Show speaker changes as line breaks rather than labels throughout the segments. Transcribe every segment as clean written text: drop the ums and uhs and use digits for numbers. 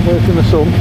Leuk in de zon.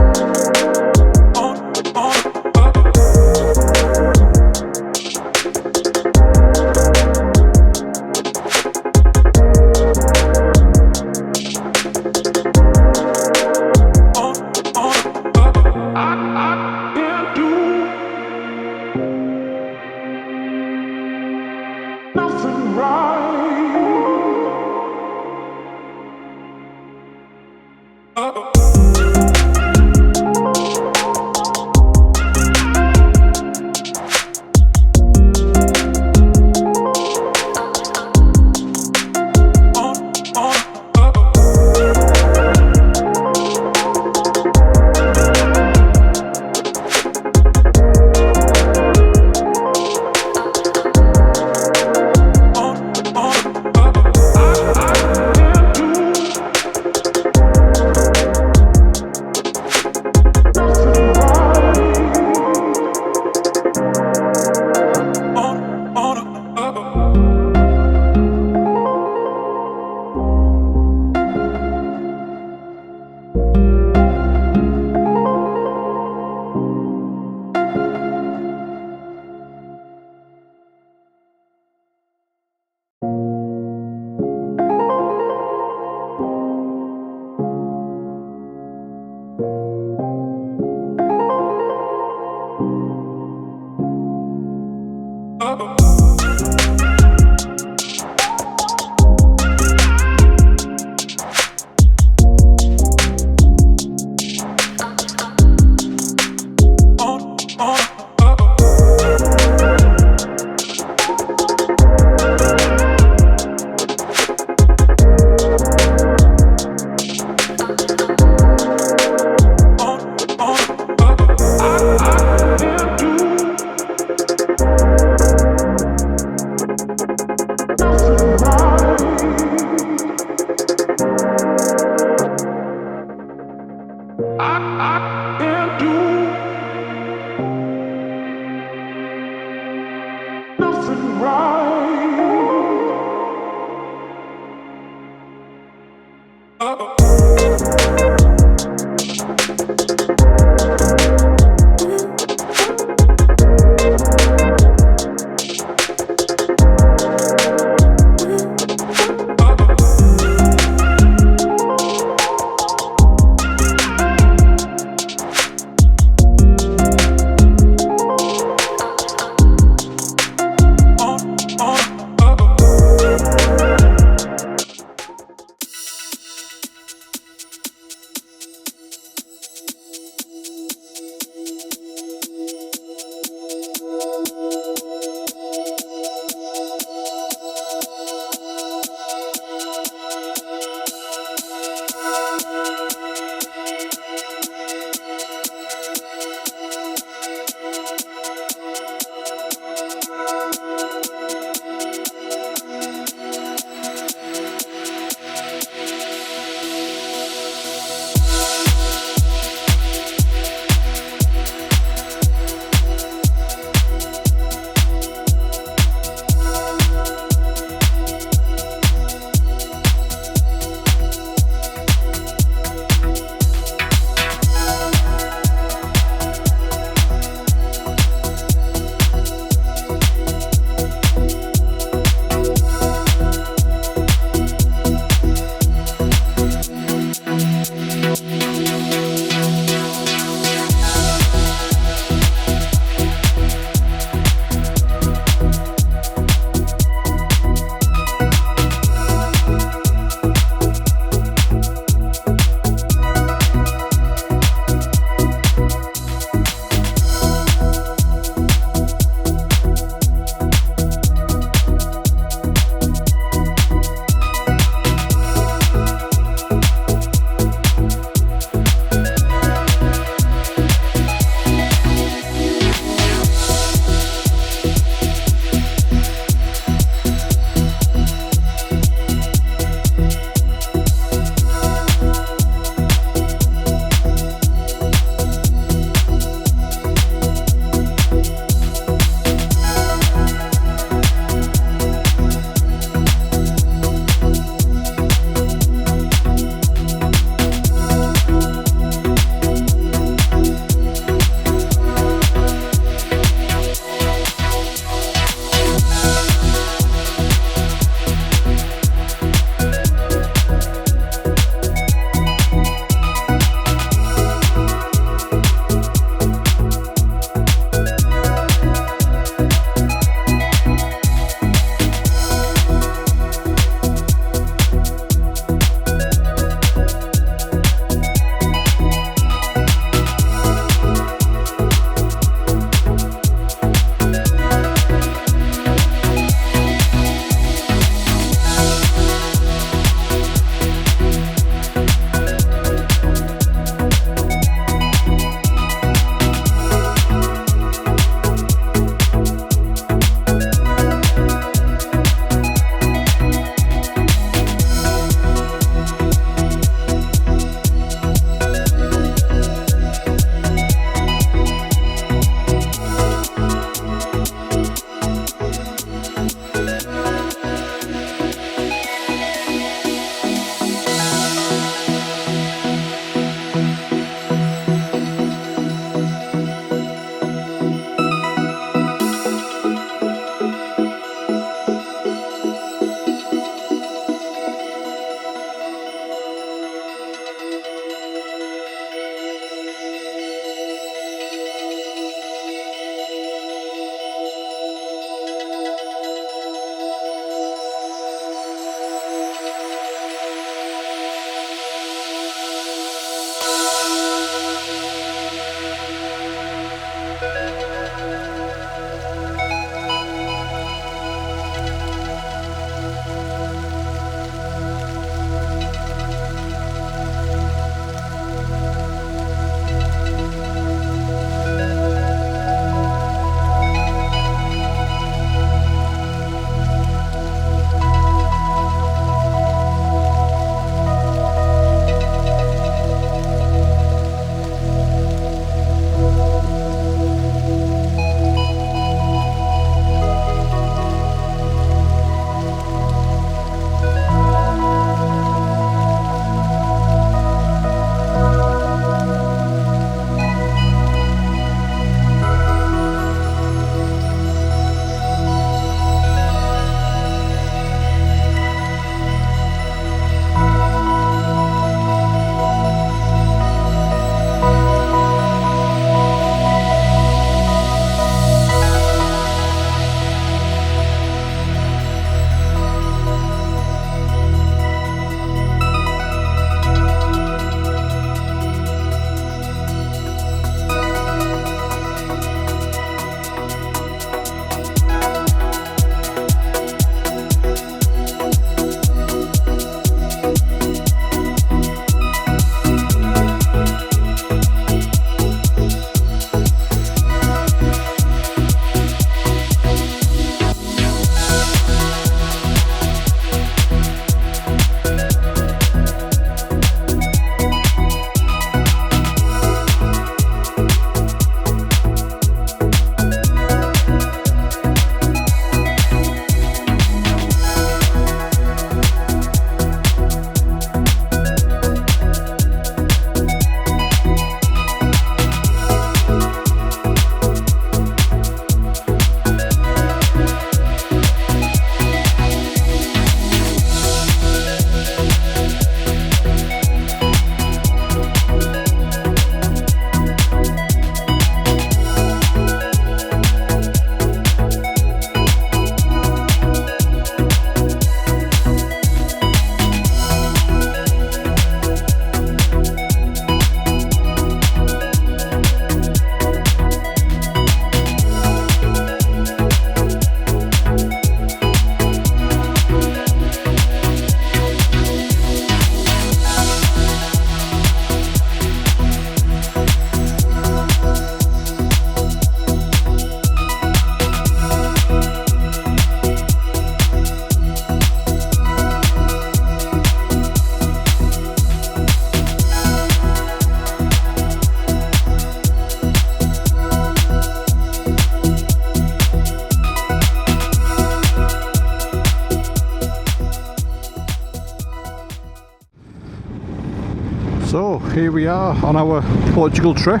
here we are on our Portugal trip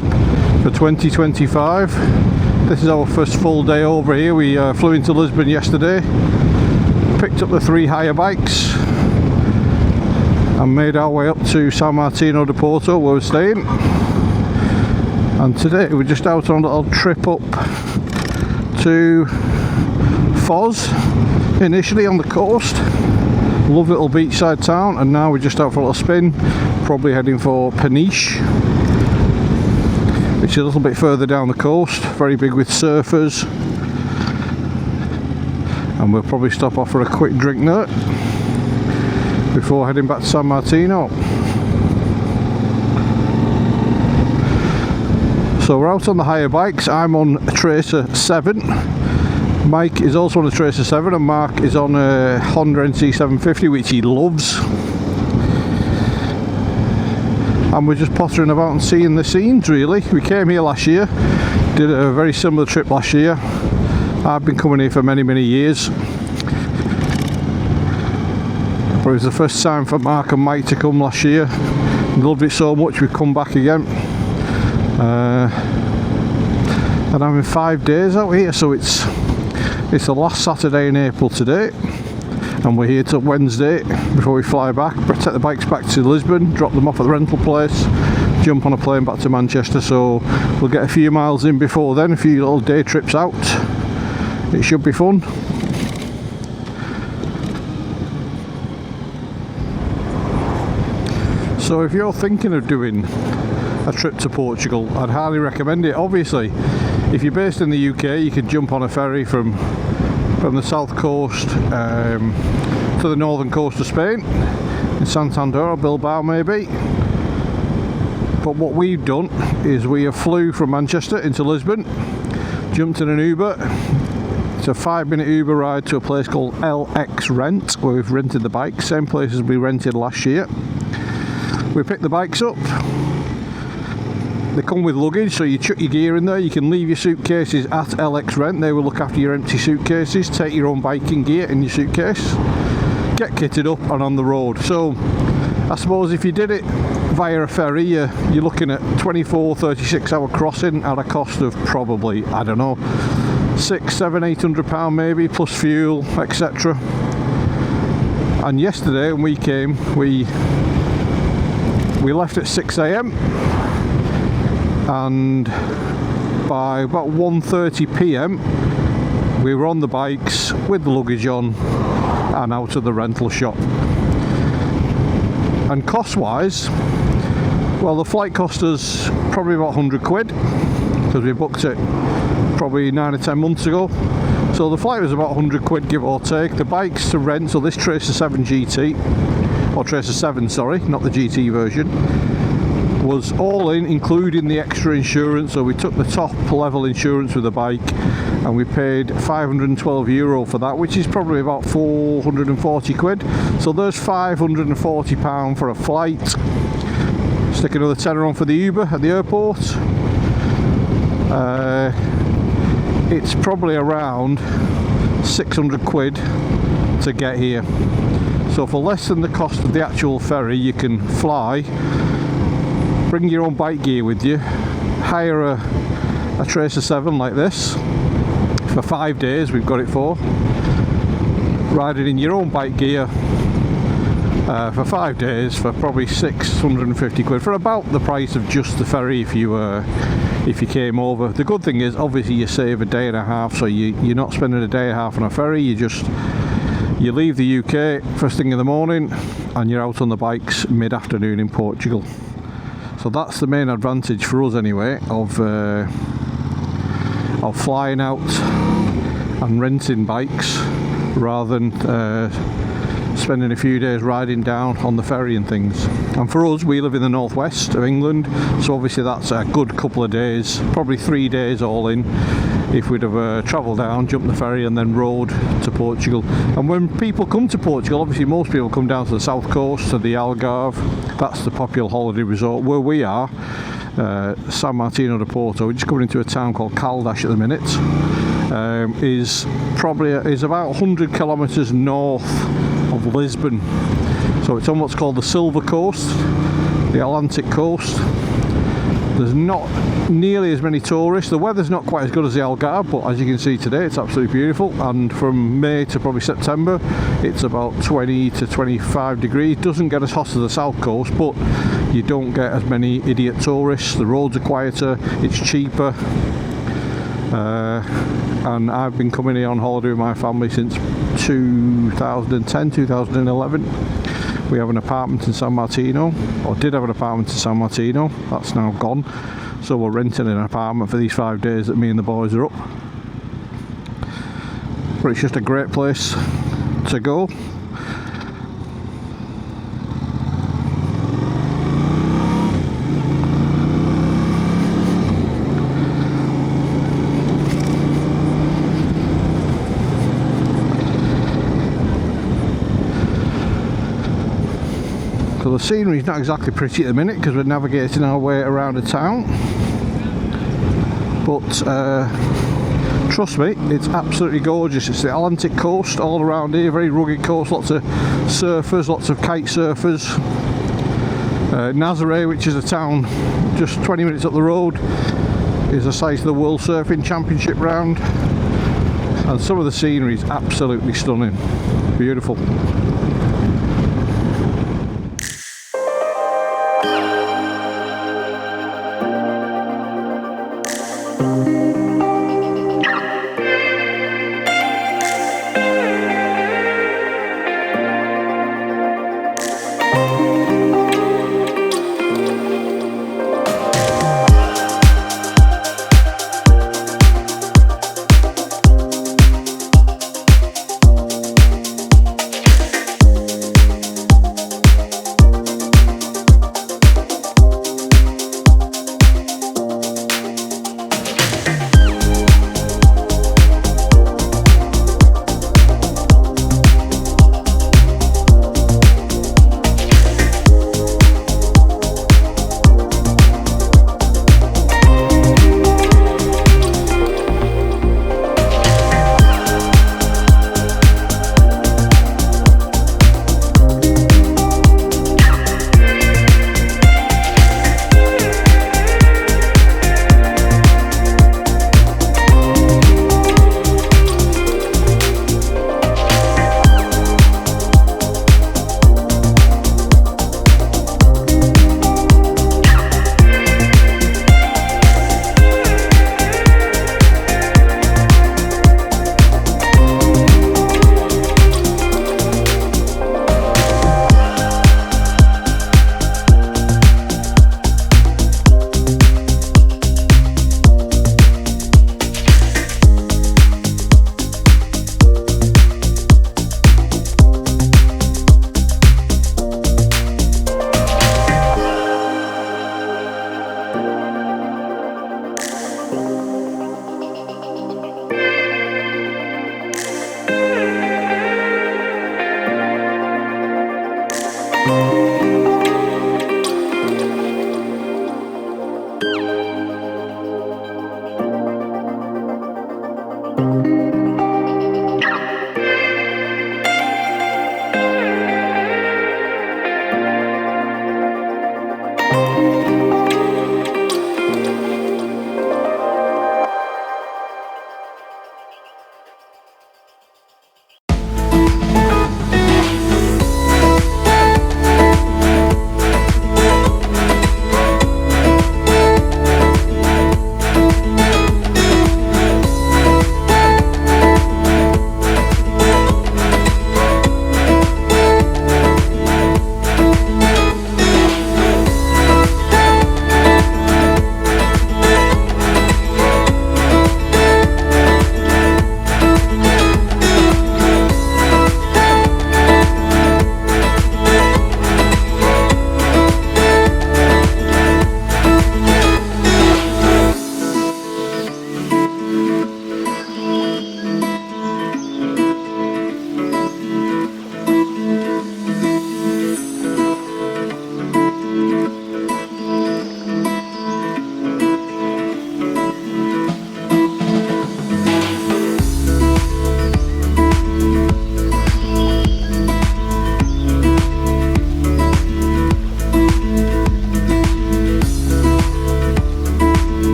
for 2025. This is our first full day over here. We flew into Lisbon yesterday, picked up the 3 hire bikes and made our way up to São Martinho de Porto where we're staying. And today we're just out on a little trip up to Foz, initially on the coast. Lovely little beachside town, and now we're just out for a little spin, probably heading for Peniche, which is a little bit further down the coast, very big with surfers. And we'll probably stop off for a quick drink there before heading back to São Martinho. So we're out on the hire bikes. I'm on a Tracer 7. Mike is also on a Tracer 7, and Mark is on a Honda NC750, which he loves. And we're just pottering about and seeing the scenes, really. We came here last year, did a very similar trip last year. I've been coming here for many years, but it was the first time for Mark and Mike to come last year. We loved it so much we've come back again. And I'm in 5 days out here, so it's the last Saturday in April today, and we're here till Wednesday before we fly back. Take the bikes back to Lisbon, drop them off at the rental place, jump on a plane back to Manchester. So we'll get a few miles in before then, a few little day trips out. It should be fun. So if you're thinking of doing a trip to Portugal, I'd highly recommend it. Obviously, if you're based in the UK, you can jump on a ferry from the south coast to the northern coast of Spain, in Santander or Bilbao maybe. But what we've done is we have flew from Manchester into Lisbon, jumped in an Uber. It's a 5-minute Uber ride to a place called LX Rent, where we've rented the bikes, same place as we rented last year. We picked the bikes up. They come with luggage, so you chuck your gear in there. You can leave your suitcases at LX Rent. They will look after your empty suitcases. Take your own biking gear in your suitcase, get kitted up and on the road. So I suppose if you did it via a ferry, you're looking at 24-36 hour crossing at a cost of probably, I don't know, £600-800 maybe, plus fuel, etc. And yesterday when we came, we left at 6 AM, and by about 1:30 PM we were on the bikes with the luggage on and out of the rental shop. And cost wise, well, the flight cost us probably about 100 quid because we booked it probably 9 or 10 months ago. So the flight was about 100 quid give or take. The bikes to rent, so this Tracer 7 GT, or Tracer 7 sorry, not the GT version, was all in, including the extra insurance. So we took the top level insurance with the bike, and we paid €512 for that, which is probably about 440 quid. So there's £540 for a flight. Stick another tenner on for the Uber at the airport. It's probably around 600 quid to get here. So for less than the cost of the actual ferry, you can fly, bring your own bike gear with you, hire a Tracer 7 like this for 5 days. We've got it for riding in your own bike gear for 5 days for probably 650 quid, for about the price of just the ferry if you came over. The good thing is obviously you save a day and a half, so you're not spending a day and a half on a ferry. You leave the UK first thing in the morning and you're out on the bikes mid-afternoon in Portugal. So that's the main advantage for us anyway of flying out and renting bikes rather than spending a few days riding down on the ferry and things. And for us, we live in the northwest of England, so obviously that's a good couple of days, probably 3 days all in, if we'd have travelled down, jumped the ferry and then rode to Portugal. And when people come to Portugal, obviously most people come down to the south coast, to the Algarve. That's the popular holiday resort. Where we are, São Martinho de Porto, we're just coming into a town called Caldas at the minute, is about 100 kilometres north of Lisbon. So it's on what's called the Silver Coast, the Atlantic coast. There's not nearly as many tourists. The weather's not quite as good as the Algarve, but as you can see today, it's absolutely beautiful. And from May to probably September, it's about 20 to 25 degrees. Doesn't get as hot as the south coast, but you don't get as many idiot tourists. The roads are quieter, it's cheaper. And I've been coming here on holiday with my family since 2010, 2011. We have an apartment in San Martino, or did have an apartment in San Martino. That's now gone. So we're renting an apartment for these 5 days that me and the boys are up. But it's just a great place to go. So the scenery is not exactly pretty at the minute because we're navigating our way around a town, but trust me, it's absolutely gorgeous. It's the Atlantic coast all around here, very rugged coast, lots of surfers, lots of kite surfers. Nazaré, which is a town just 20 minutes up the road, is the site of the World Surfing Championship round, and some of the scenery is absolutely stunning, beautiful.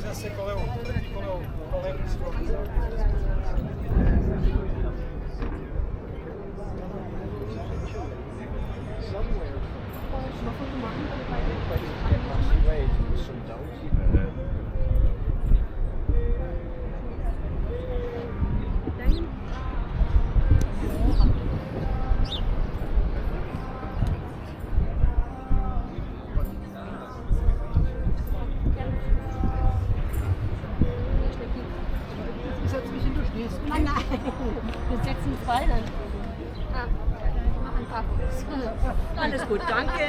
zase koleu, proti koleu, kolem
Nein, nein, wir setzen uns beide. Ah, ich mache ein paar Fotos. Alles gut, danke.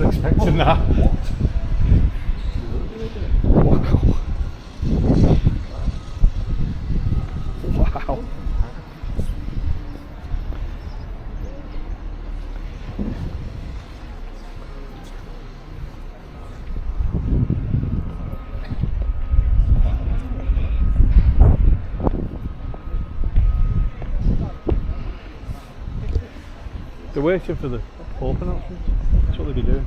wasn't expecting that. Wow. Wow. They're waiting for the open options. That's what they'll be doing.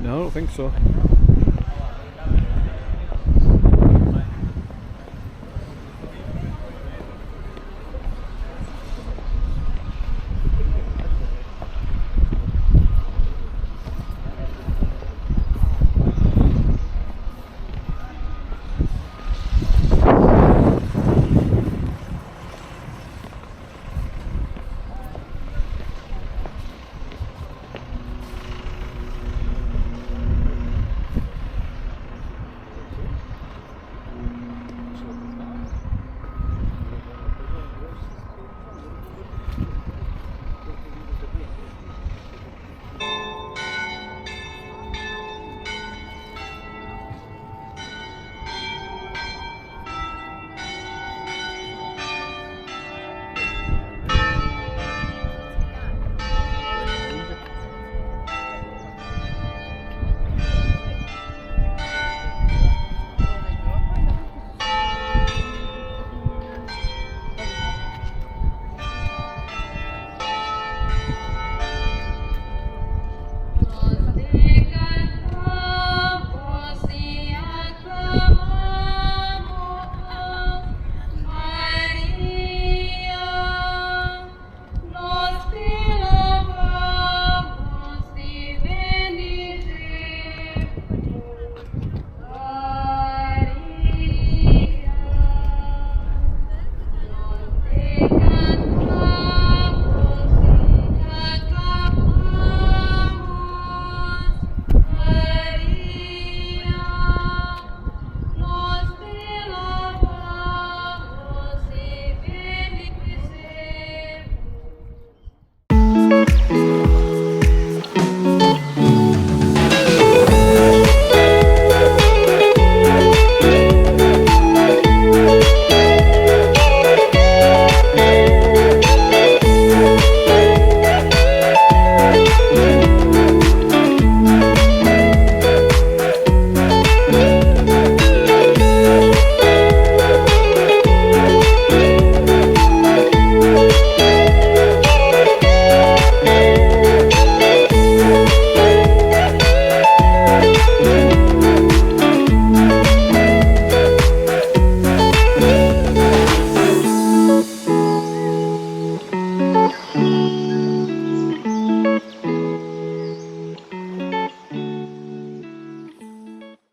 No, I don't think so.